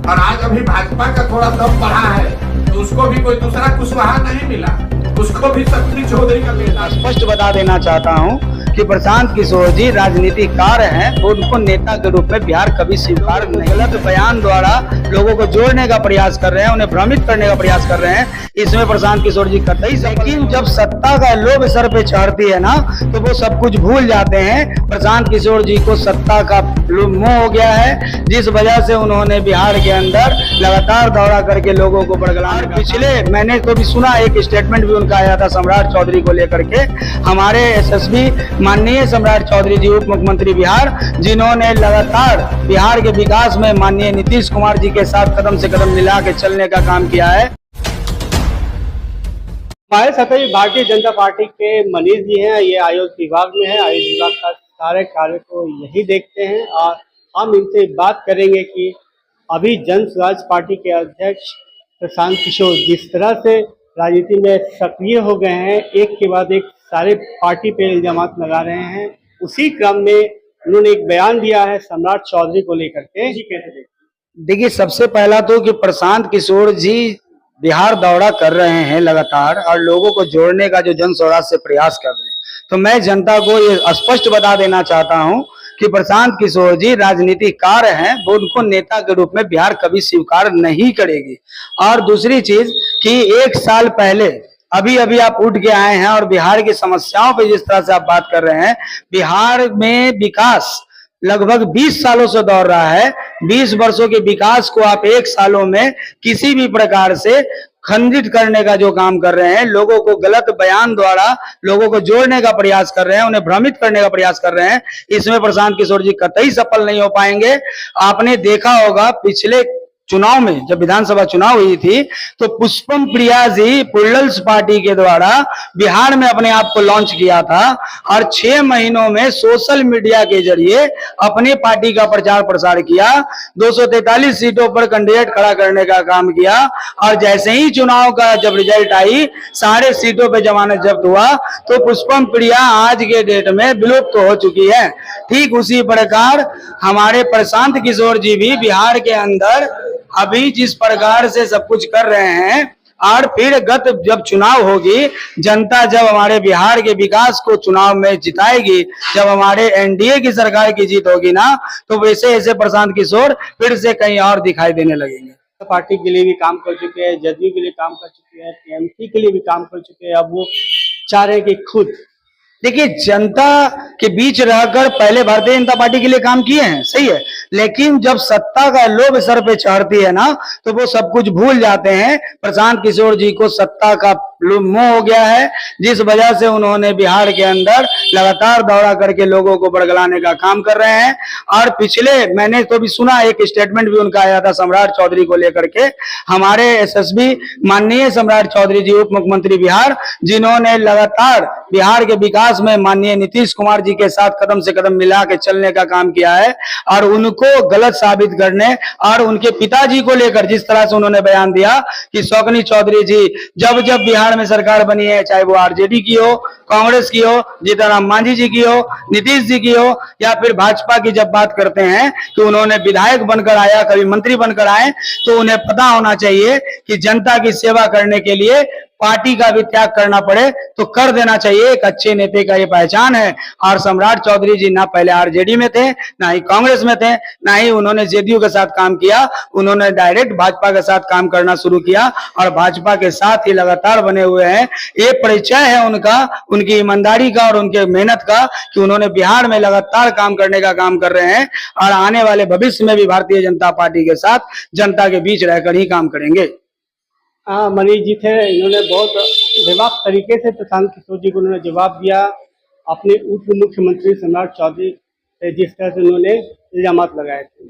और आज अभी भाजपा का थोड़ा दम बढ़ा है तो उसको भी कोई दूसरा कुशवाहा नहीं मिला, उसको भी शक्ति चौधरी का बेटा। स्पष्ट बता देना चाहता हूं कि प्रशांत किशोर जी राजनीतिकार हैं, वो उनको नेता के रूप में बिहार कभी स्वीकार नहीं। गलत बयान द्वारा लोगों को जोड़ने का प्रयास कर रहे हैं, उन्हें भ्रमित करने का प्रयास कर रहे हैं, इसमें प्रशांत किशोर जी कतई। लेकिन जब सत्ता का लोभ सर पे चढ़ती है ना, तो वो सब कुछ भूल जाते हैं। प्रशांत किशोर जी को सत्ता का मोह हो गया है, जिस वजह से उन्होंने बिहार के अंदर लगातार दौरा करके लोगों को बरगलाने। पिछले मैंने तो भी सुना, एक स्टेटमेंट भी उनका आया था सम्राट चौधरी को लेकर के। हमारे एसएसपी माननीय सम्राट चौधरी जी, उप मुख्यमंत्री बिहार, जिन्होंने लगातार बिहार के विकास में माननीय नीतीश कुमार जी के साथ कदम से कदम मिला के चलने का काम किया है। हमारे साथ ही भारतीय जनता पार्टी के मनीष जी हैं, ये आयुष विभाग में है। आयुष विभाग का सारे कार्य को यही देखते हैं और हम इनसे बात करेंगे कि अभी जन स्वराज पार्टी के अध्यक्ष प्रशांत किशोर जिस तरह से राजनीति में सक्रिय हो गए हैं, एक के बाद एक सारे पार्टी पे इल्जाम लगा रहे हैं, उसी क्रम में उन्होंने एक बयान दिया है सम्राट चौधरी को लेकर के। देखिए, सबसे पहला तो कि प्रशांत किशोर जी बिहार दौरा कर रहे हैं लगातार और लोगों को जोड़ने का जो जन स्वराज से प्रयास कर रहे हैं, तो मैं जनता को ये स्पष्ट बता देना चाहता हूं कि प्रशांत किशोर जी राजनीतिकार हैं, वो उनको नेता के रूप में बिहार कभी स्वीकार नहीं करेगी। और दूसरी चीज कि एक साल पहले अभी अभी आप उठ के आए हैं और बिहार की समस्याओं पे जिस तरह से आप बात कर रहे हैं, बिहार में विकास लगभग 20 सालों से दौड़ रहा है। 20 वर्षों के विकास को आप एक सालों में किसी भी प्रकार से खंडित करने का जो काम कर रहे हैं, लोगों को गलत बयान द्वारा लोगों को जोड़ने का प्रयास कर रहे हैं, उन्हें भ्रमित करने का प्रयास कर रहे हैं, इसमें प्रशांत किशोर जी कतई सफल नहीं हो पाएंगे। आपने देखा होगा पिछले चुनाव में, जब विधानसभा चुनाव हुई थी, तो पुष्पम प्रिया जी पीपल्स पार्टी के द्वारा बिहार में अपने आप को लॉन्च किया था और 6 महीनों में सोशल मीडिया के जरिए अपने पार्टी का प्रचार प्रसार किया, 243 सीटों पर कैंडिडेट खड़ा करने का काम किया। और जैसे ही चुनाव का जब रिजल्ट आई, सारे सीटों पे जमानत जब्त हुआ, तो पुष्पम प्रिया आज के डेट में विलुप्त हो चुकी है। ठीक उसी प्रकार हमारे प्रशांत किशोर जी भी बिहार के अंदर अभी जिस प्रकार से सब कुछ कर रहे हैं, और फिर जब चुनाव होगी, जनता जब हमारे बिहार के विकास को चुनाव में जिताएगी, जब हमारे एनडीए की सरकार की जीत होगी ना, तो वैसे ऐसे प्रशांत किशोर फिर से कहीं और दिखाई देने लगेंगे। पार्टी के लिए भी काम कर चुके हैं, जदयू के लिए काम कर चुके हैं, टीएमसी के लिए भी काम कर चुके हैं। अब वो चाह रहे हैं कि खुद, देखिए, जनता के बीच रहकर पहले भारतीय जनता पार्टी के लिए काम किए हैं, सही है, लेकिन जब सत्ता का लोभ सर पे चढ़ती है ना, तो वो सब कुछ भूल जाते हैं। प्रशांत किशोर जी को सत्ता का मोह हो गया है, जिस वजह से उन्होंने बिहार के अंदर लगातार दौरा करके लोगों को बरगलाने का काम कर रहे हैं। और पिछले मैंने तो भी सुना, एक स्टेटमेंट भी उनका आया था सम्राट चौधरी को लेकर के। हमारे एसएसपी माननीय सम्राट चौधरी जी, उप मुख्यमंत्री बिहार, जिन्होंने लगातार बिहार के विकास में माननीय नीतीश कुमार जी के साथ कदम से कदम मिला के चलने का काम किया है, और उनको गलत साबित करने और उनके पिताजी को लेकर जिस तरह से उन्होंने बयान दिया कि शौकनी चौधरी जी जब जब बिहार में सरकार बनी है, चाहे वो आरजेडी की हो, कांग्रेस की हो, जीतन राम मांझी जी की हो, नीतीश जी की हो, या फिर भाजपा की जब बात करते हैं कि उन्होंने विधायक बनकर आया, कभी मंत्री बनकर आए, तो उन्हें पता होना चाहिए कि जनता की सेवा करने के लिए पार्टी का भी त्याग करना पड़े तो कर देना चाहिए। एक अच्छे नेता का ये पहचान है। और सम्राट चौधरी जी ना पहले आरजेडी में थे, ना ही कांग्रेस में थे, ना ही उन्होंने जेडीयू के साथ काम किया। उन्होंने डायरेक्ट भाजपा के साथ काम करना शुरू किया और भाजपा के साथ ही लगातार बने हुए हैं। ये परिचय है उनका, उनकी ईमानदारी का और उनके मेहनत का, कि उन्होंने बिहार में लगातार काम करने का काम कर रहे हैं और आने वाले भविष्य में भी भारतीय जनता पार्टी के साथ जनता के बीच रहकर ही काम करेंगे। हाँ, मनीष जी थे, इन्होंने बहुत बेबाक तरीके से प्रशांत किशोर जी को उन्होंने जवाब दिया अपने उप मुख्यमंत्री सम्राट चौधरी, जिस तरह से उन्होंने इल्जाम लगाए थे।